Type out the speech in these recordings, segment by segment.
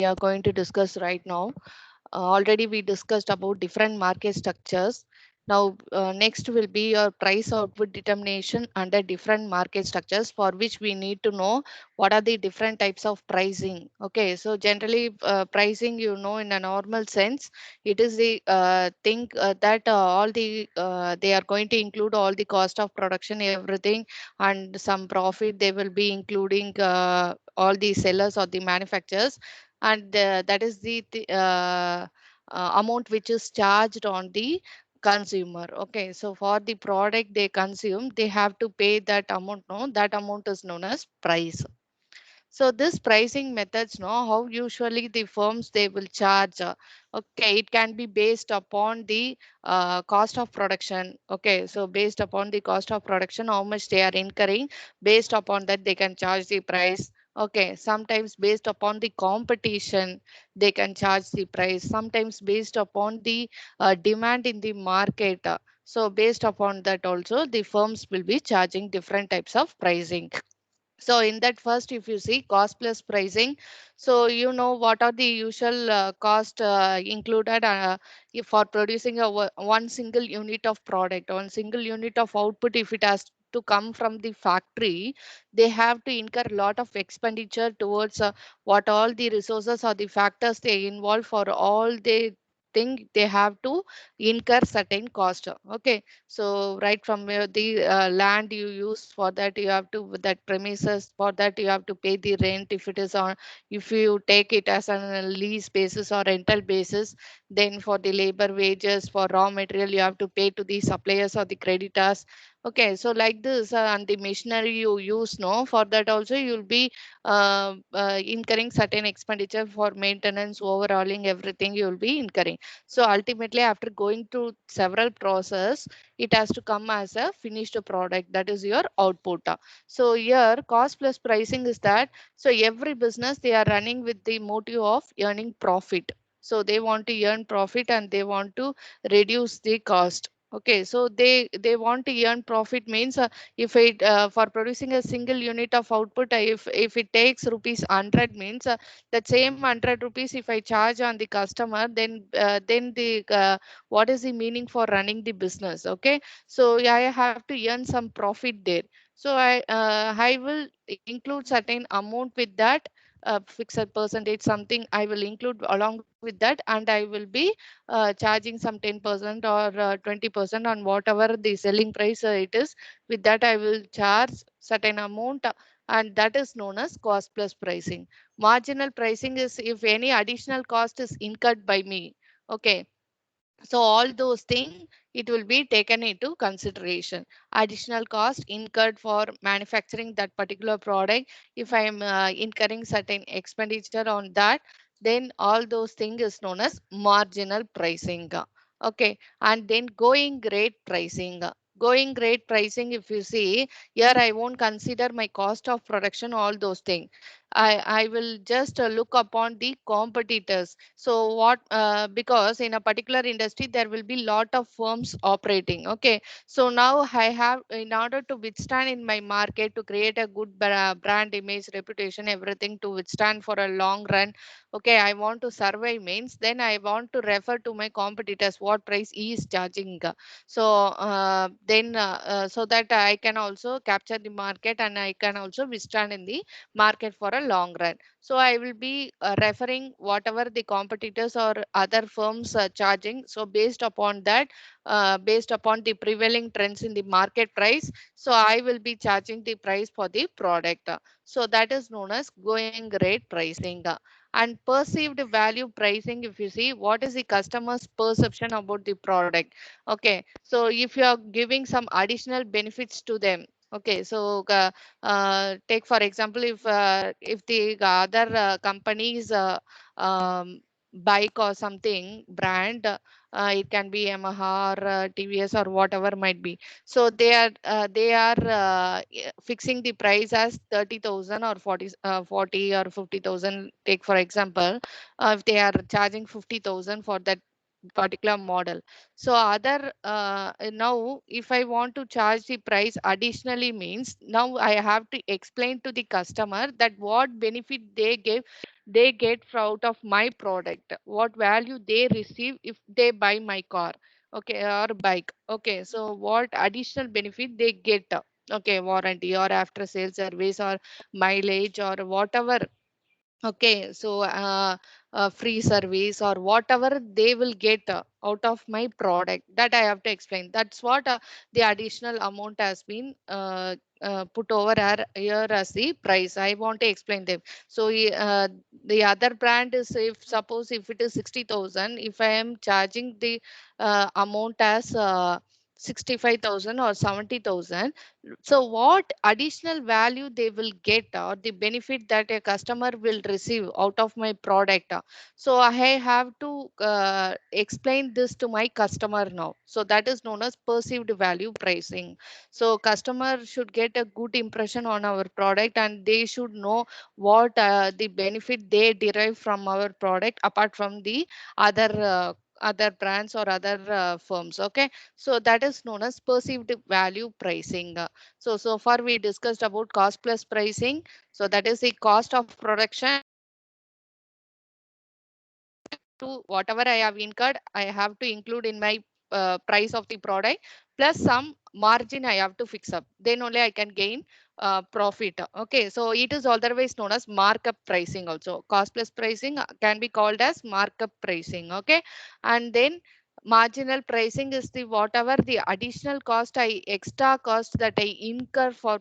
are going to discuss right now. Already we discussed about different market structures. Now, next will be your price output determination under different market structures, for which we need to know what are the different types of pricing. Okay, so generally, pricing, in a normal sense, it is the thing that all the they are going to include all the cost of production, everything, and some profit. They will be including all the sellers or the manufacturers, and that is the amount which is charged on the consumer. Okay, so for the product they consume, they have to pay that amount. No, that amount is known as price. So this pricing methods, know how usually the firms they will charge. Okay, it can be based upon the cost of production. Okay, so based upon the cost of production, how much they are incurring, based upon that they can charge the price. Okay, sometimes based upon the competition, they can charge the price. Sometimes based upon the demand in the market. So based upon that also, the firms will be charging different types of pricing. So in that, first, if you see cost plus pricing, so you know what are the usual cost included for producing one single unit of product, one single unit of output. If it has to come from the factory, they have to incur a lot of expenditure towards what all the resources or the factors they involve for all the thing. They have to incur certain cost. Okay, so right from where the land you use, for that you have to, that premises, for that you have to pay the rent. If it is on, if you take it as on a lease basis or rental basis, then for the labor wages, for raw material, you have to pay to the suppliers or the creditors. Okay, so like this, and the machinery you use, no, for that also you'll be incurring certain expenditure for maintenance, overhauling, everything you will be incurring. So ultimately, after going through several process, it has to come as a finished product, that is your output. So here cost plus pricing is that, so every business they are running with the motive of earning profit. So they want to earn profit and they want to reduce the cost. Okay, so they want to earn profit means, if it for producing a single unit of output, if it takes rupees 100, means that same 100 rupees if I charge on the customer, then the what is the meaning for running the business. Okay, so yeah, I have to earn some profit there. So I will include certain amount with that fixed percentage, something I will include along with that, and I will be charging some 10% or 20% on whatever the selling price it is. With that I will charge certain amount, and that is known as cost plus pricing. Marginal pricing is if any additional cost is incurred by me. Okay, so all those things, it will be taken into consideration. Additional cost incurred for manufacturing that particular product, if I am incurring certain expenditure on that, then all those things is known as marginal pricing. Okay, and then going rate pricing. Going rate pricing, if you see here, I won't consider my cost of production, all those things. I will just look upon the competitors. So what, because in a particular industry there will be lot of firms operating. Okay, so now I have, in order to withstand in my market, to create a good brand image, reputation, everything, to withstand for a long run. Okay, I want to survive means, then I want to refer to my competitors, what price he is charging. So then so that I can also capture the market and I can also withstand in the market for a long run. So I will be referring whatever the competitors or other firms are charging. So based upon that, based upon the prevailing trends in the market price, so I will be charging the price for the product. So that is known as going rate pricing. And perceived value pricing, if you see, what is the customer's perception about the product. Okay, so if you are giving some additional benefits to them. Okay, so take for example, if the other companies bike or something brand, it can be Yamaha or TVS or whatever might be. So they are fixing the price as 30,000 or 40 or 50,000. Take for example, if they are charging 50,000 for that particular model. So other now if I want to charge the price additionally means now I have to explain to the customer that what benefit they get out of my product, what value they receive if they buy my car, okay, or bike. Okay, so what additional benefit they get, okay, warranty or after sales service or mileage or whatever. Okay, so free service or whatever they will get out of my product, that I have to explain. That's what the additional amount has been put over here as the price. I want to explain them. So the other brand is, if suppose if it is 60,000, if I am charging the amount as 65,000 or 70,000, so what additional value they will get or the benefit that a customer will receive out of my product. So I have to explain this to my customer now. So that is known as perceived value pricing. So customer should get a good impression on our product and they should know what the benefit they derive from our product apart from the other other brands or other firms. Okay, so that is known as perceived value pricing. So far we discussed about cost plus pricing. So that is the cost of production to whatever I have incurred, I have to include in my price of the product plus some margin I have to fix up. Then only I can gain profit. Okay, so it is otherwise known as markup pricing also. Cost plus pricing can be called as markup pricing. Okay, and then marginal pricing is the whatever the additional cost extra cost that I incur for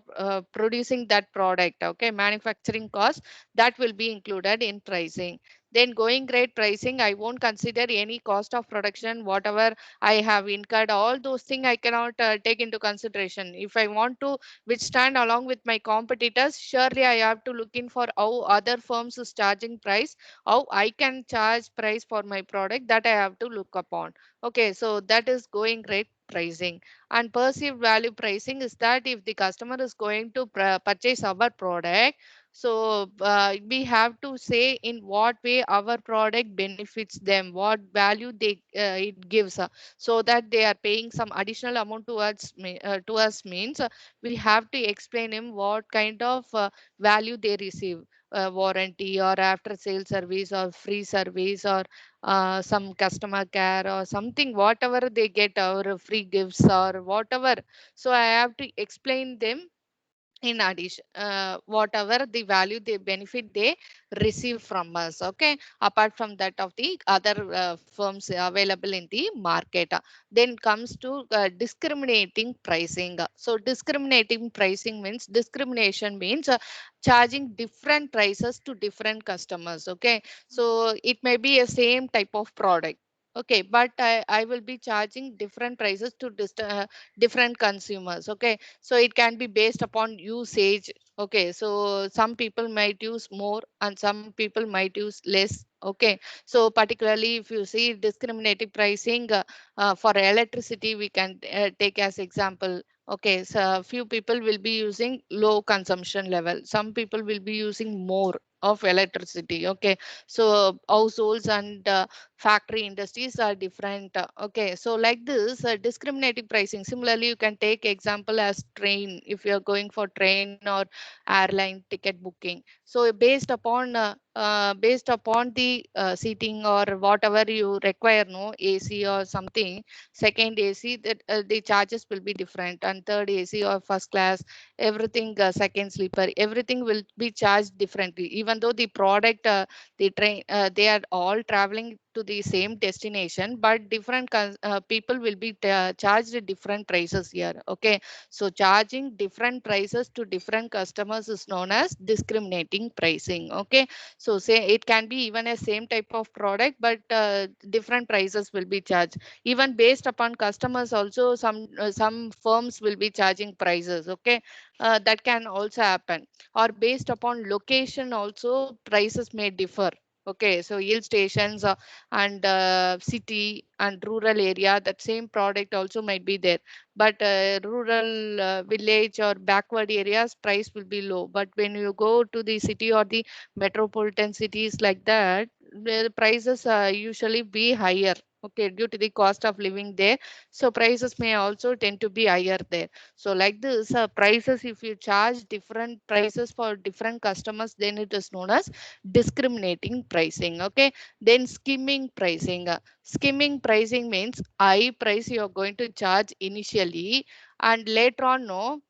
producing that product. Okay, manufacturing cost, that will be included in pricing. Then going rate pricing, I won't consider any cost of production, whatever I have incurred, all those things I cannot take into consideration. If I want to withstand along with my competitors, surely I have to look in for how other firms is charging price, how I can charge price for my product, that I have to look upon. Okay, so that is going rate pricing. And perceived value pricing is that if the customer is going to purchase our product, so we have to say in what way our product benefits them, what value it gives, so that they are paying some additional amount to us means we have to explain him what kind of value they receive, warranty or after sale service or free service or some customer care or something, whatever they get, or free gifts or whatever. So I have to explain them in addition whatever the value they benefit they receive from us. Okay, apart from that of the other firms available in the market. Then comes to discriminating pricing. So discriminating pricing means, discrimination means charging different prices to different customers. Okay, so it may be a same type of product. Okay, but I will be charging different prices to different consumers. Okay, so it can be based upon usage. Okay, so some people might use more and some people might use less. Okay, so particularly if you see discriminating pricing for electricity, we can take as example. Okay, so few people will be using low consumption level, some people will be using more of electricity. Okay, so households and factory industries are different. Okay, so like this discriminating pricing. Similarly, you can take example as train, if you are going for train or airline ticket booking. So based upon the seating or whatever you require, no AC or something, second AC, that the charges will be different, and third AC or first class, everything, second sleeper, everything will be charged differently, even though the product, the train, they are all traveling to the same destination, but different people will be charged at different prices here. Okay, so charging different prices to different customers is known as discriminating pricing. Okay, so say it can be even a same type of product, but different prices will be charged. Even based upon customers also, some firms will be charging prices. Okay, that can also happen. Or based upon location also, prices may differ. Okay, so hill stations and city and rural area, that same product also might be there, but rural village or backward areas price will be low, but when you go to the city or the metropolitan cities like that, the prices usually be higher. Okay, due to the cost of living there, so prices may also tend to be higher there. So like this, prices, if you charge different prices for different customers, then it is known as discriminating pricing. Okay, then skimming pricing. Skimming pricing means high price you are going to charge initially, and later on, no,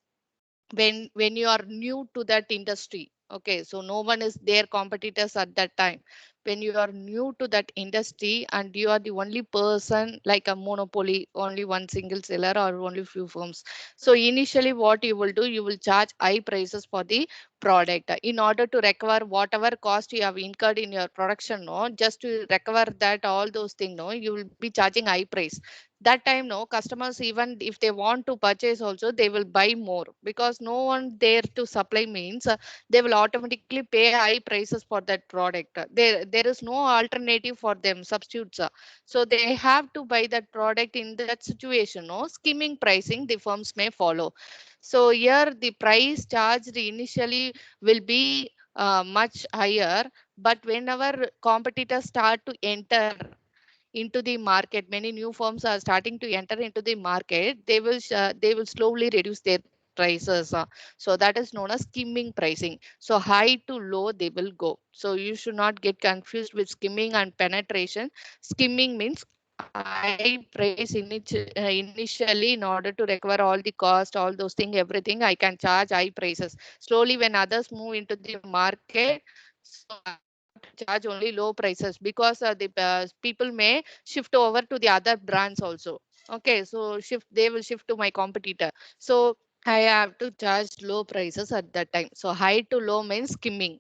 when you are new to that industry. Okay, so no one is their competitors at that time. When you are new to that industry and you are the only person, like a monopoly, only one single seller or only few firms, so initially what you will do, you will charge high prices for the product in order to recover whatever cost you have incurred in your production. No, just to recover that all those things, no, you will be charging high price. That time, no, customers, even if they want to purchase also, they will buy more, because no one there to supply means, they will automatically pay high prices for that product. There is no alternative for them, substitutes. So they have to buy that product. In that situation, no, skimming pricing the firms may follow. So here the price charged initially will be much higher, but whenever competitors start to enter into the market, many new firms are starting to enter into the market, they will slowly reduce their prices. So that is known as skimming pricing. So high to low they will go. So you should not get confused with skimming and penetration. Skimming means high price initially, in order to recover all the cost, all those things, everything, I can charge high prices. Slowly when others move into the market, so I have to charge only low prices, because the people may shift over to the other brands also. Okay, so shift they will shift to my competitor. So I have to charge low prices at that time. So high to low means skimming.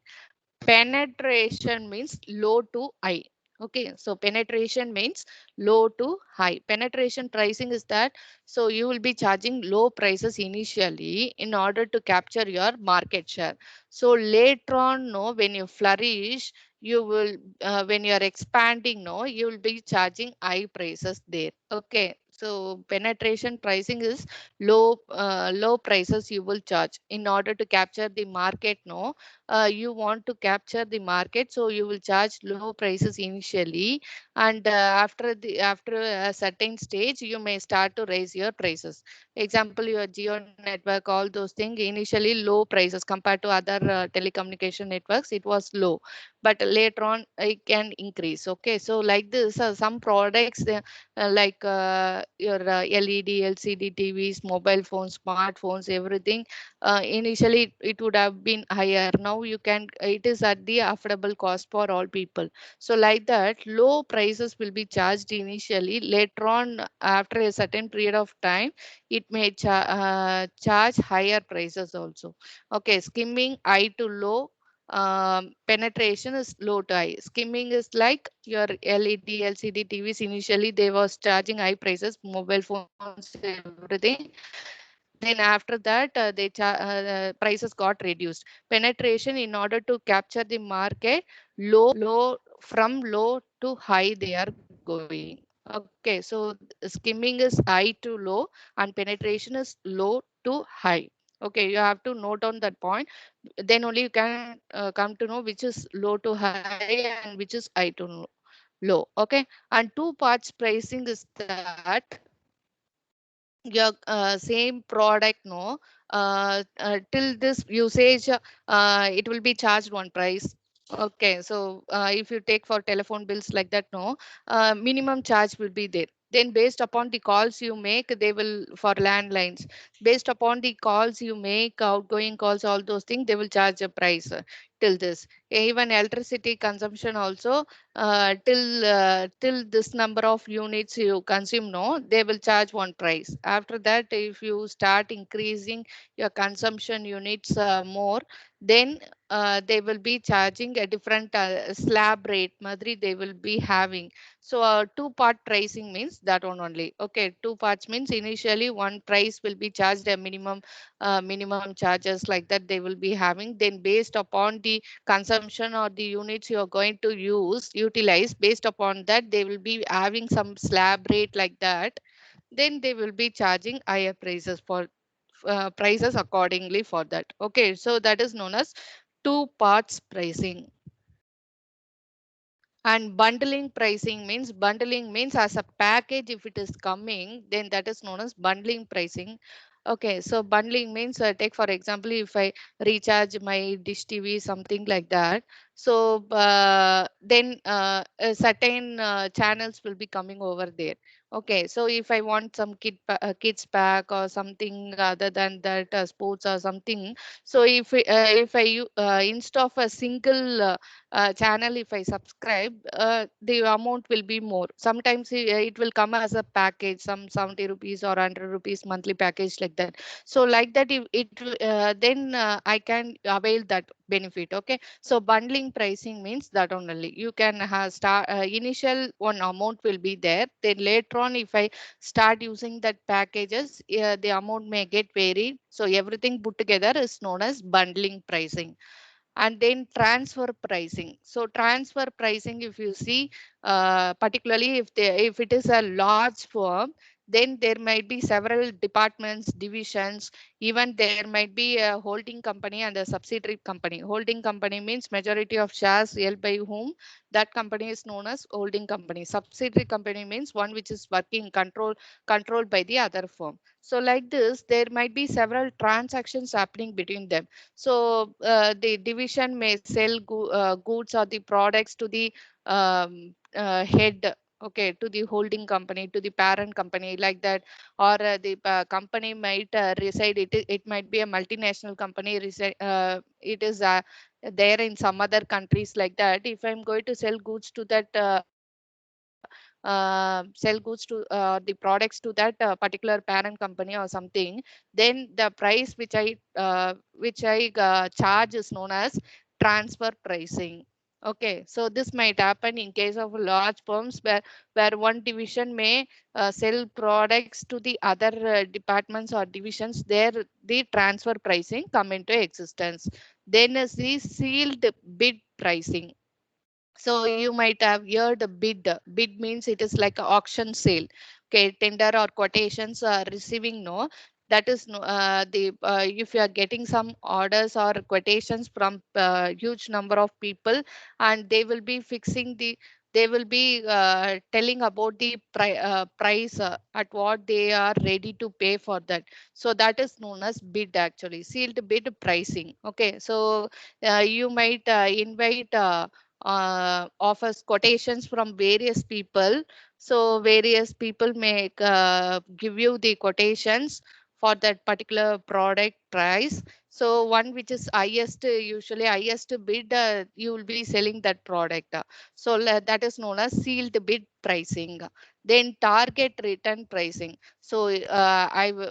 Penetration means low to high. Okay, so penetration means low to high. Penetration pricing is that, so you will be charging low prices initially in order to capture your market share. So later on, no, when you flourish, you will, when you are expanding, no, you will be charging high prices there. Okay, so penetration pricing is low prices you will charge in order to capture the market. No, you want to capture the market, so you will charge low prices initially, and after a certain stage you may start to raise your prices. Example, your Geo network, all those things, initially low prices compared to other telecommunication networks, it was low, but later on it can increase. Okay, so like this, some products, like your LED LCD TVs, mobile phones, smartphones, everything, initially it would have been higher. Now you can, it is at the affordable cost for all people. So like that, low prices will be charged initially. Later on, after a certain period of time, it may charge higher prices also. Okay, skimming high to low. Penetration is low to high. Skimming is like your LED LCD TVs, initially they was charging high prices, mobile phones, everything. Then after that, prices got reduced. Penetration, in order to capture the market, low, from low to high they are going. Okay, so skimming is high to low, and penetration is low to high. Okay, you have to note on that point. Then only you can come to know which is low to high and which is high to low. Okay, and two parts pricing is that your same product, no, till this usage, it will be charged one price. Okay, so if you take for telephone bills like that, no, minimum charge will be there. Then based upon the calls you make, they will, for landlines, based upon the calls you make, outgoing calls, all those things, they will charge a price till this. Even electricity consumption also, till this number of units you consume, no, they will charge one price. After that, if you start increasing your consumption units more, then they will be charging a different slab rate madri they will be having. So two part pricing means that one only. Okay, two parts means initially one price will be charged a minimum charges, like that they will be having. Then based upon the consumption or the units you are going to utilize, based upon that they will be having some slab rate like that. Then they will be charging higher prices for prices accordingly for that. Okay, so that is known as two parts pricing. And bundling means as a package, if it is coming, then that is known as bundling pricing. Okay, so bundling means, take for example, if I recharge my dish TV, something like that. So then certain channels will be coming over there. Okay, so if I want some kids pack or something other than that, sports or something. So if instead of a single channel, if I subscribe, the amount will be more. Sometimes it will come as a package, some 70 rupees or 100 rupees monthly package, like that. So like that, if then I can avail that benefit. Okay, so bundling pricing means that only you can have start, initial one amount will be there, then later on if I start using that packages, the amount may get varied, so everything put together is known as bundling pricing. And then transfer pricing. So transfer pricing, if you see, particularly if it is a large firm, then there might be several departments, divisions. Even there might be a holding company and a subsidiary company. Holding company means majority of shares held by whom, that company is known as holding company. Subsidiary company means one which is working controlled by the other firm. So like this, there might be several transactions happening between them. So the division may sell goods or the products to the head, okay, to the holding company, to the parent company, like that. Or the company might reside, it might be a multinational company, it is there in some other countries, like that. If I'm going to sell goods to that the products to that particular parent company or something, then the price which I charge is known as transfer pricing. Okay, so this might happen in case of large firms where one division may sell products to the other departments or divisions. There the transfer pricing come into existence. Then is the sealed bid pricing. So you might have heard the bid. Bid means it is like an auction sale. Okay, tender or quotations are receiving, no. That is no, the if you are getting some orders or quotations from huge number of people, and they will be telling about the price at what they are ready to pay for that. So that is known as bid, actually sealed bid pricing. Okay, so you might invite offers quotations from various people. So various people may give you the quotations for that particular product price. So one which is highest, usually highest bid, you will be selling that product. So that is known as sealed bid pricing. Then target return pricing. So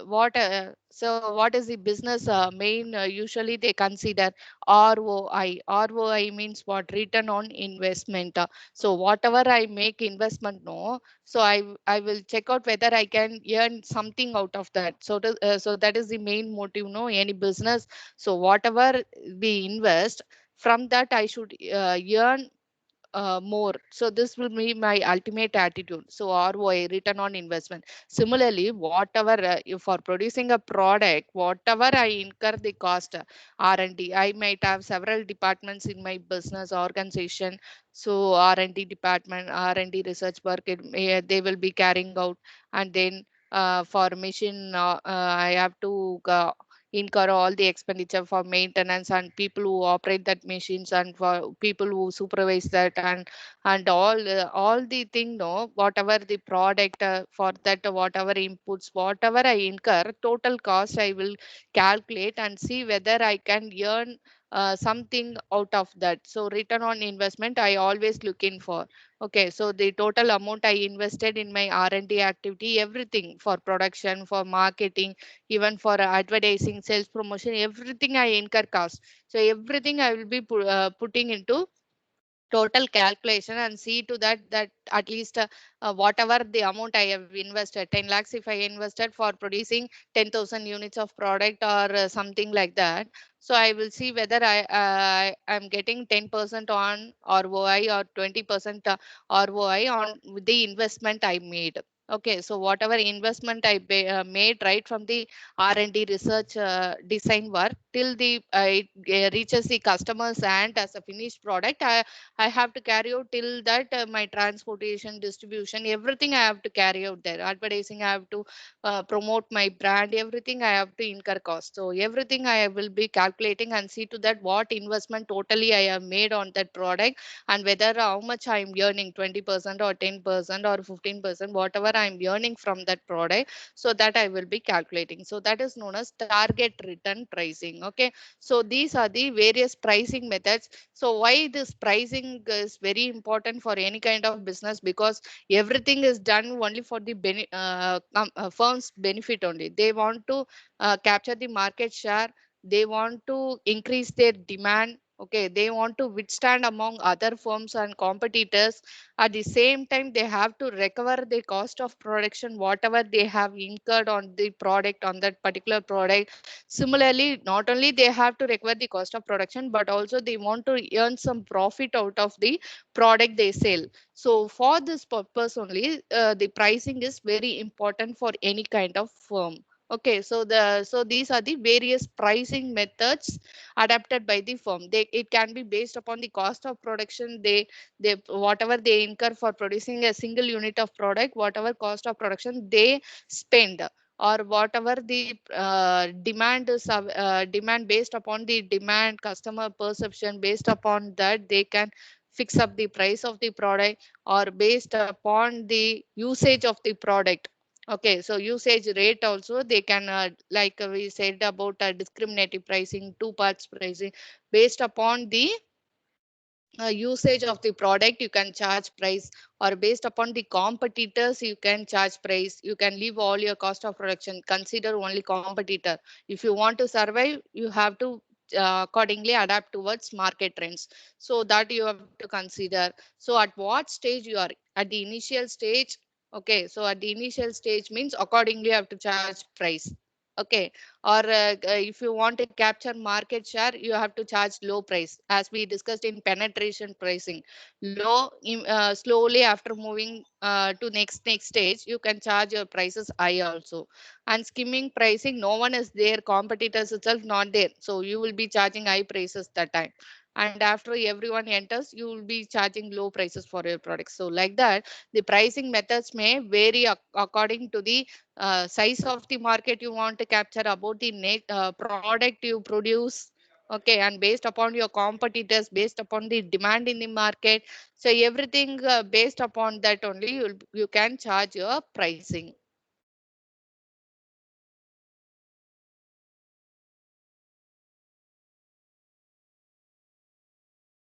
what is the business main, usually they consider ROI. ROI means what? Return on investment. So whatever I make investment, no. So I will check out whether I can earn something out of that. So that is the main motive, no. Any business. So whatever we invest, from that I should earn more. So this will be my ultimate attitude. So ROI, return on investment. Similarly, whatever if for producing a product, whatever I incur the cost, R&D, I might have several departments in my business organization. So R&D department, R&D research work, they will be carrying out. And then for machine, I have to incur all the expenditure for maintenance and people who operate that machines, and for people who supervise that, and all the thing, no, whatever the product, for that, whatever inputs, whatever I incur, total cost I will calculate and see whether I can earn something out of that. So return on investment I always looking for. Okay, so the total amount I invested in my R&D activity, everything, for production, for marketing, even for advertising, sales promotion, everything I incur cost. So everything I will be putting into total calculation and see to that at least whatever the amount I have invested, 10 lakhs if I invested for producing 10,000 units of product or something like that. So I will see whether I'm getting 10% on ROI or 20% ROI on the investment I made. Okay, so whatever investment I made right from the R&D research design work till the it reaches the customers and as a finished product, I have to carry out till that my transportation, distribution, everything I have to carry out there. Advertising, I have to promote my brand, everything I have to incur cost. So everything I will be calculating and see to that what investment totally I have made on that product, and whether how much I'm earning, 20% or 10% or 15%, whatever I'm earning from that product. So that I will be calculating. So that is known as target return pricing. Okay. So these are the various pricing methods. So why this pricing is very important for any kind of business? Because everything is done only for the firm's benefit only. They want to capture the market share. They want to increase their demand. Okay, they want to withstand among other firms and competitors. At the same time, they have to recover the cost of production, whatever they have incurred on the product, on that particular product. Similarly, not only they have to recover the cost of production, but also they want to earn some profit out of the product they sell. So for this purpose only, the pricing is very important for any kind of firm. Okay, so these are the various pricing methods adapted by the firm. It can be based upon the cost of production. They whatever they incur for producing a single unit of product, whatever cost of production they spend, or whatever the demand is demand, based upon the demand, customer perception, based upon that they can fix up the price of the product, or based upon the usage of the product. Okay, so usage rate also they can, like we said about discriminative pricing, two parts pricing. Based upon the usage of the product, you can charge price, or based upon the competitors, you can charge price. You can leave all your cost of production, consider only competitor. If you want to survive, you have to accordingly adapt towards market trends. So that you have to consider. So at what stage you are, at the initial stage. Okay, so at the initial stage means accordingly you have to charge price. Okay, or if you want to capture market share, you have to charge low price, as we discussed in penetration pricing. Slowly after moving to next stage, you can charge your prices high also. And skimming pricing, no one is there, competitors itself not there, so you will be charging high prices that time. And after everyone enters, you will be charging low prices for your products. So like that, the pricing methods may vary according to the size of the market you want to capture, about the product you produce. Okay, and based upon your competitors, based upon the demand in the market. So everything based upon that only you can charge your pricing.